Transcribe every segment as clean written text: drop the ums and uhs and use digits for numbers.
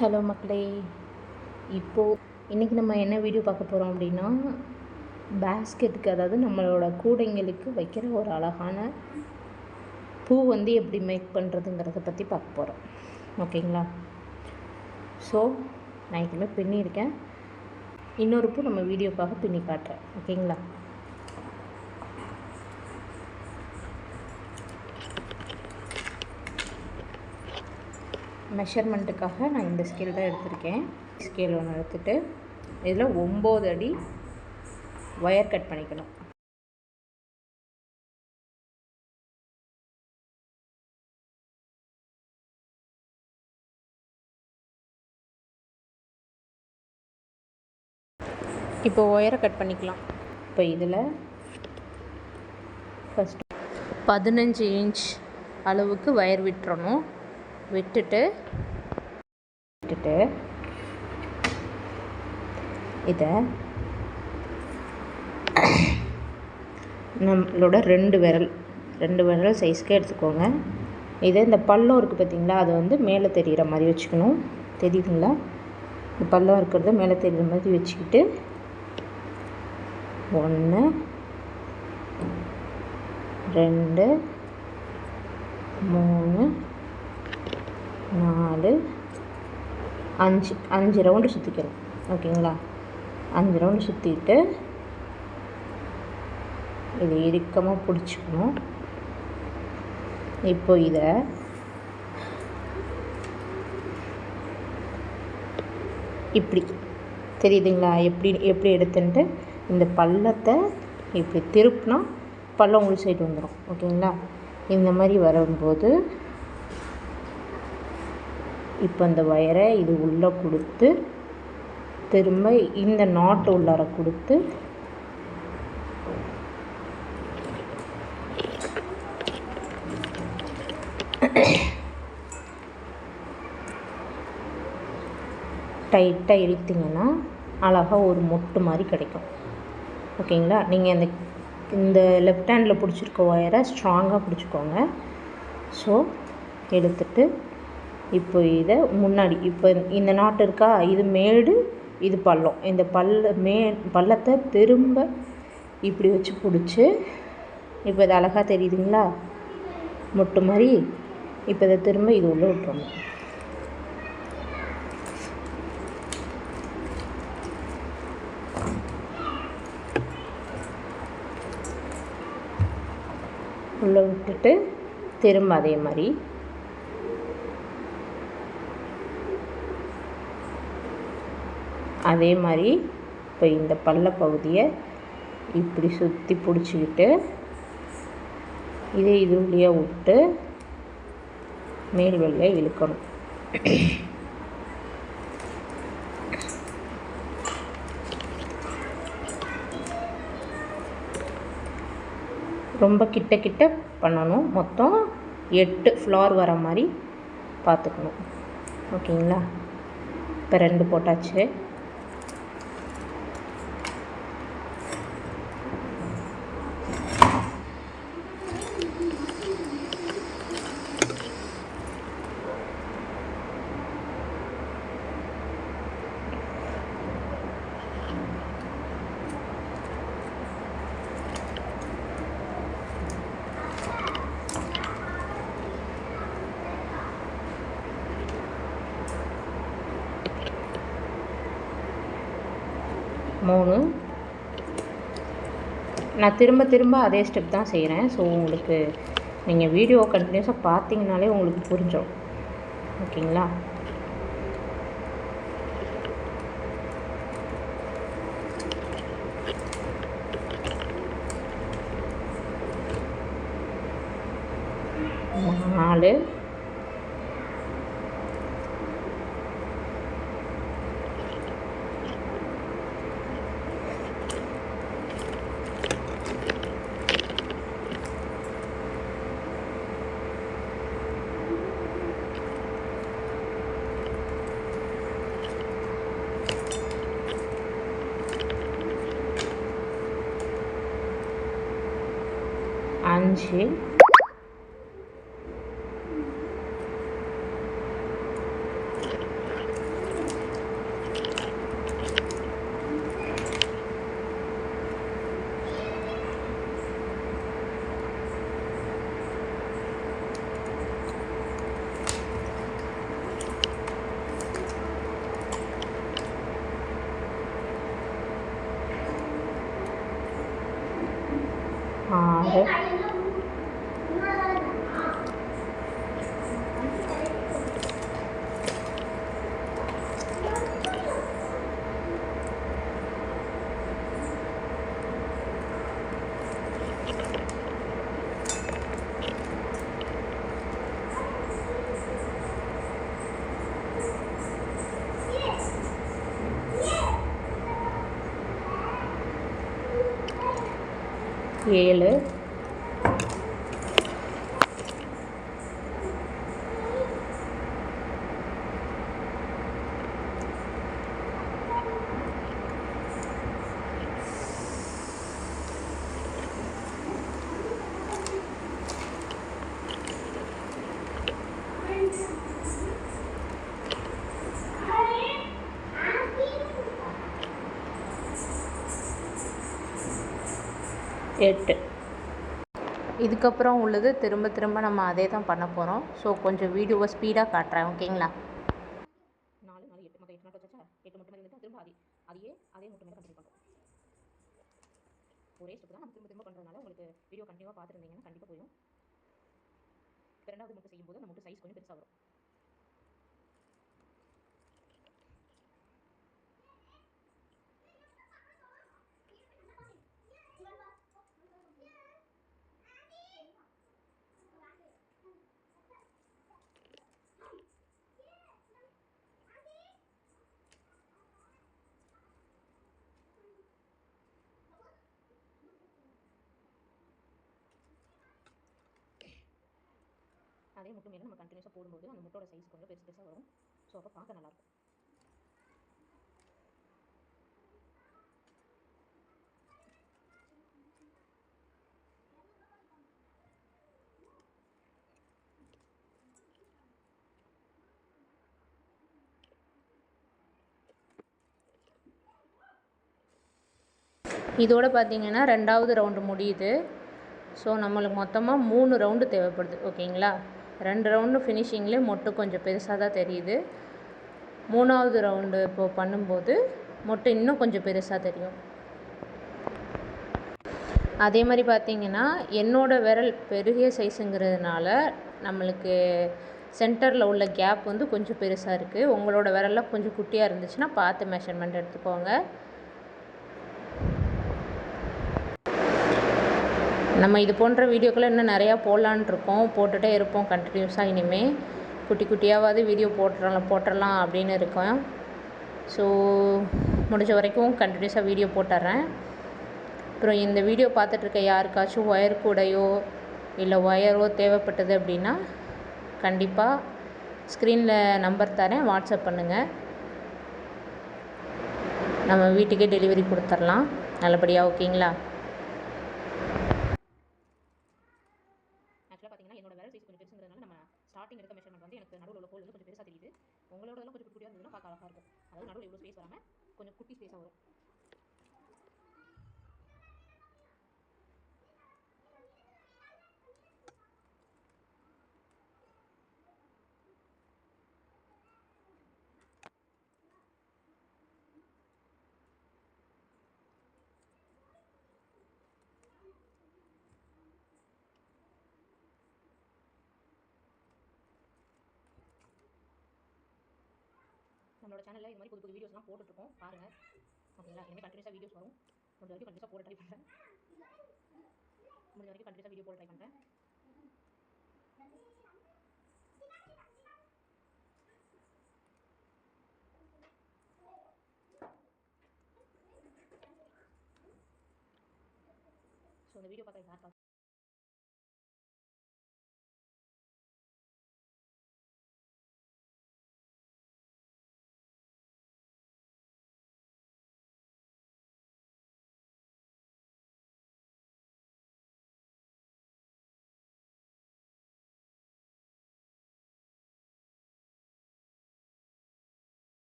Hello மக்களே, இன்றைக்கி நம்ம என்ன வீடியோ பார்க்க போகிறோம் அப்படின்னா, பேஸ்கெட்டுக்கு, அதாவது நம்மளோட கூடைங்களுக்கு வைக்கிற ஒரு அழகான பூ எப்படி மேக் பண்ணுறதுங்கிறத பற்றி பார்க்க போகிறோம். ஓகேங்களா? ஸோ நான் இதுவுமே பின்னியிருக்கேன். இன்னொரு பூ நம்ம வீடியோக்காக பின்னி காட்டுறேன். ஓகேங்களா? மெஷர்மெண்ட்டுக்காக நான் இந்த ஸ்கேல் தான் எடுத்திருக்கேன். ஸ்கேல் ஒன்று எடுத்துகிட்டு இதில் 9 அடி ஒயர் கட் பண்ணிக்கணும். இப்போ ஒயரை கட் பண்ணிக்கலாம். இப்போ இதில் ஃபஸ்ட்டு 15 இன்ச் அளவுக்கு ஒயர் விட்டுறணும். விட்டுட்டு இதை நம்மளோட ரெண்டு விரல் சைஸ்க்கு எடுத்துக்கோங்க. இதை இந்த பள்ளம் இருக்குது பார்த்திங்களா, அது மேலே தெரிகிற மாதிரி வச்சுக்கணும். தெரியுதுங்களா? இந்த பள்ளம் இருக்கிறத மேலே தெரிகிற மாதிரி வச்சுக்கிட்டு 1 2 3 4 5 ரவுண்டு சுற்றிக்கணும். ஓகேங்களா? 5 ரவுண்டு சுற்றிட்டு இது இறுக்கமாக பிடிச்சிக்கணும். இப்போ இதை இப்படி தெரியுதுங்களா? எப்படி எடுத்துன்ட்டு இந்த பள்ளத்தை இப்படி திருப்பினா பள்ளம் உள் சைடு வந்துடும். ஓகேங்களா? இந்த மாதிரி வரும்போது இப்போ அந்த ஒயரை இது உள்ளே கொடுத்து திரும்ப இந்த நாட்டு உள்ளார கொடுத்து டைட்டாக இழுத்திங்கன்னா அழகாக ஒரு மொட்டு மாதிரி கிடைக்கும். ஓகேங்களா? நீங்கள் இந்த லெஃப்ட் ஹேண்டில் பிடிச்சிருக்க ஒயரை ஸ்ட்ராங்காக பிடிச்சிக்கோங்க. ஸோ எடுத்துட்டு இப்போ இதை முன்னாடி இப்போ இந்த நாட்டு இருக்கா, இது மேடு, இது பள்ளம். இந்த பள்ளத்தை திரும்ப இப்படி வச்சு பிடிச்சி இப்போ இது அழகாக தெரியுதுங்களா, மொட்டு மாதிரி. இப்போ இதை திரும்ப இது உள்ளே விட்டுறணும். உள்ளே விட்டுட்டு திரும்ப அதே மாதிரி இப்போ இந்த பள்ள பகுதியை இப்படி சுற்றி பிடிச்சிக்கிட்டு இதே இது வழியாக விட்டு மேல் வழியாக இழுக்கணும். ரொம்ப கிட்ட பண்ணணும். மொத்தம் 8 ஃப்ளார் வர மாதிரி பார்த்துக்கணும். ஓகேங்களா? இப்போ 2 போட்டாச்சு. நான் திரும்ப அதே ஸ்டெப் தான் செய்கிறேன். ஸோ உங்களுக்கு நீங்கள் வீடியோ கண்டினியூஸாக பார்த்தீங்கனாலே உங்களுக்கு புரிஞ்சிடும். ஓகேங்களா? நாலு 5 6 6 7 8 இதுக்கப்புறம் உள்ளது திரும்ப நம்ம அதே தான் பண்ண போகிறோம். ஸோ கொஞ்சம் வீடியோவை ஸ்பீடாக காட்டுறேன், ஓகேங்களா? 4 4 8 மொத்தம் 8 நாட் வச்சா 8 மட்டும் மாதிரி இருந்துட்டு திரும்ப அதே மட்டும் மேலே கண்டினியூ பண்ணுறோம். ஒரே ஸ்டெப் தான் நம்ம திரும்ப பண்ணுறதுனால உங்களுக்கு வீடியோ கண்டினியூவாக பார்த்துருந்தீங்கன்னா கண்டிப்பாக போயிடும். ரெண்டாவது மட்டும் செய்யும்போது நமக்கு சைஸ் கொஞ்சம் பெருசாக வரும். அதே முட்டு மேலே நம்ம கண்டினியூஸாக போடும்போது அந்த முட்டோட சைஸ் கொஞ்சம் பெருசாக வரும். ஸோ அப்போ பார்க்க நல்லாயிருக்கும். இதோட பார்த்தீங்கன்னா 2வது ரவுண்டு முடியுது. ஸோ நம்மளுக்கு மொத்தமாக 3 ரவுண்டு தேவைப்படுது, ஓகேங்களா? 2 ரவுண்டு ஃபினிஷிங்லேயே மொட்டு கொஞ்சம் பெருசாக தான் தெரியுது. 3வது ரவுண்டு இப்போது பண்ணும்போது மொட்டு இன்னும் கொஞ்சம் பெருசாக தெரியும். அதே மாதிரி பார்த்திங்கன்னா என்னோடய விரல் பெரிய சைஸுங்கிறதுனால நம்மளுக்கு சென்டரில் உள்ள கேப் வந்து கொஞ்சம் பெருசாக இருக்குது. உங்களோட விரலில் கொஞ்சம் குட்டியாக இருந்துச்சுன்னா பார்த்து மெஷர்மெண்ட் எடுத்துக்கோங்க. நம்ம இது போன்ற வீடியோக்களை இன்னும் நிறையா போடலான்ட்ருக்கோம், போட்டுகிட்டே இருப்போம் கண்டினியூஸாக. இனிமேல் குட்டி குட்டியாவது வீடியோ போட்டுடலாம் அப்படின்னு இருக்கோம். ஸோ முடிஞ்ச வரைக்கும் கண்டினியூஸாக வீடியோ போட்டுறேன். அப்புறம் இந்த வீடியோ பார்த்துட்ருக்க யாருக்காச்சும் ஒயர் கூடையோ இல்லை ஒயரோ தேவைப்பட்டது அப்படின்னா கண்டிப்பாக ஸ்க்ரீனில் நம்பர் தரேன், வாட்ஸ்அப் பண்ணுங்கள். நம்ம வீட்டுக்கே டெலிவரி கொடுத்துர்லாம் நல்லபடியாக, ஓகேங்களா? ஆக்சுவலாக பார்த்தீங்கன்னா என்னோட விரல் சைஸ் கொஞ்சம் பெருசுங்கிறதுனால நம்ம ஸ்டார்டிங் எடுத்த மெஷர்மெண்ட் வந்து எனக்கு நடுவில் உள்ள ஹோல் வந்து கொஞ்சம் பெருசாக தெரியுது. உங்களோடலாம் கொஞ்சம் குட்டியாக இருந்ததுன்னா பார்க்க அழகாக இருக்கும். அதாவது நடுவில் இவ்வளோ ஸ்பேஸ் வராமல் கொஞ்சம் குட்டி ஸ்பேஸாக வரும். நம்மளோட சேனலில் இது மாதிரி புது வீடியோஸ்லாம் போட்டுட்ருக்கோம், பாருங்கள், ஓகேங்களா? இனிமேல் கண்டினியூஸாக வீடியோஸ் வரும். முடிஞ்ச வரைக்கும் கண்டினியூஸாக போட ட்ரை பண்ணுறேன். வீடியோ போட ட்ரை பண்ணுறேன். ஸோ இந்த வீடியோ பார்க்க யார்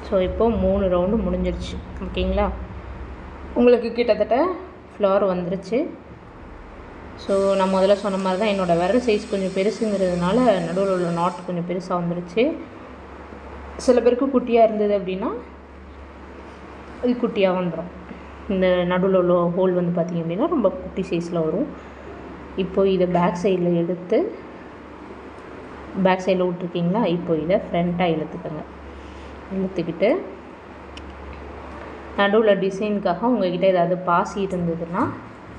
ஸோ இப்போது 3 ரவுண்டு முடிஞ்சிருச்சு, ஓகேங்களா? உங்களுக்கு கிட்டத்தட்ட ஃப்ளவர் வந்துருச்சு. ஸோ நான் முதல்ல சொன்ன மாதிரி தான் என்னோடய விரல் சைஸ் கொஞ்சம் பெருசுங்கிறதுனால நடுவில் உள்ள நாட் கொஞ்சம் பெருசாக வந்துருச்சு. சில பேருக்கு குட்டியாக இருந்தது அப்படின்னா இது குட்டியாக வந்துடும். இந்த நடுவில் உள்ள ஹோல் வந்து பார்த்திங்க அப்படின்னா ரொம்ப குட்டி சைஸில் வரும். இப்போது இதை பேக் சைடில் எடுத்து பேக் சைடில் விட்ருக்கீங்களா, இப்போ இதை ஃப்ரண்ட்டாக இழுத்துக்கிட்டு நடுவில் டிசைனுக்காக உங்கள்கிட்ட ஏதாவது பாசி இருந்ததுன்னா,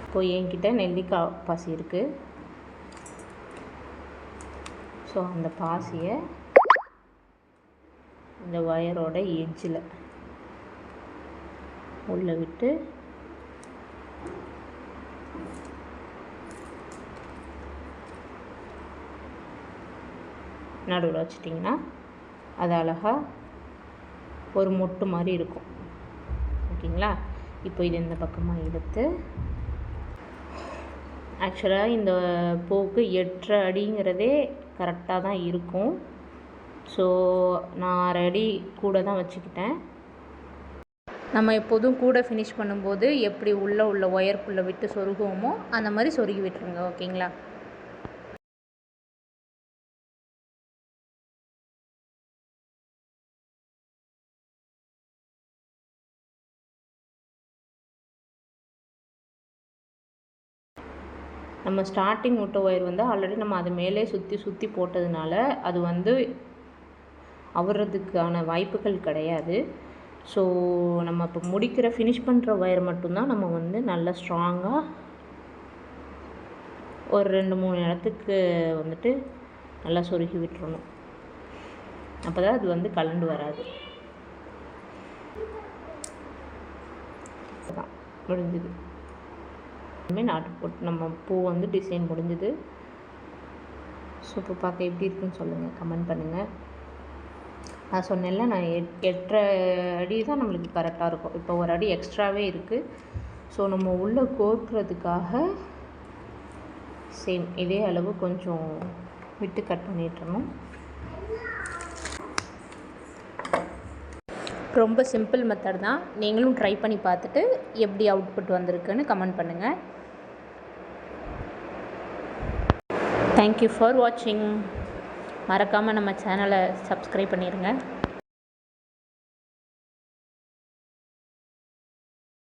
இப்போது என்கிட்ட நெல்லிக்காய் பாசி இருக்குது. ஸோ அந்த பாசியை இந்த ஒயரோட எட்ஜில் உள்ளே விட்டு நடுவில் வச்சிட்டிங்கன்னா அது அழகாக ஒரு மொட்டு மாதிரி இருக்கும். ஓகேங்களா? இப்போ இது இந்த பக்கமாக இழுத்து ஆக்சுவலாக இந்த பூவுக்கு 8.5 அடிங்கிறதே கரெக்டாக தான் இருக்கும். ஸோ நான் 6 அடி கூட தான் வச்சுக்கிட்டேன். நம்ம எப்போதும் கூட ஃபினிஷ் பண்ணும்போது எப்படி உள்ள ஒயர்க்குள்ளே விட்டு சொருகுவோமோ அந்த மாதிரி சொருகி விட்டுருங்க. ஓகேங்களா? நம்ம ஸ்டார்டிங் விட்ட ஒயர் வந்து ஆல்ரெடி நம்ம அது மேலே சுற்றி போட்டதுனால அது வந்து அவறதுக்கான வாய்ப்புகள் கிடையாது. ஸோ நம்ம இப்போ முடிக்கிற ஃபினிஷ் பண்ணுற ஒயர் மட்டும்தான் நம்ம வந்து நல்லா ஸ்ட்ராங்காக ஒரு 2-3 இடத்துக்கு வந்துட்டு நல்லா சொருகி விட்டுறணும். அப்போ தான் அது வந்து கலண்டு வராது. முடிஞ்சுது. நாட்டு போட்டு நம்ம பூ வந்து டிசைன் முடிஞ்சுது. ஸோ இப்போ பார்க்க எப்படி இருக்குன்னு சொல்லுங்கள், கமெண்ட் பண்ணுங்கள். நான் சொன்னேன்ல, நான் 8.5 அடி தான் நம்மளுக்கு கரெக்டாக இருக்கும். இப்போ 1 அடி எக்ஸ்ட்ராவே இருக்குது. ஸோ நம்ம உள்ளே கோர்க்கிறதுக்காக சேம் இதே அளவு கொஞ்சம் விட்டு கட் பண்ணிட்டுறணும். ரொம்ப சிம்பிள் மெத்தட் தான். நீங்களும் ட்ரை பண்ணி பார்த்துட்டு எப்படி அவுட்புட் வந்திருக்குன்னு கமெண்ட் பண்ணுங்கள். தேங்க்யூ ஃபார் வாட்சிங். மறக்காமல் நம்ம சேனலை சப்ஸ்கிரைப் பண்ணிடுங்க.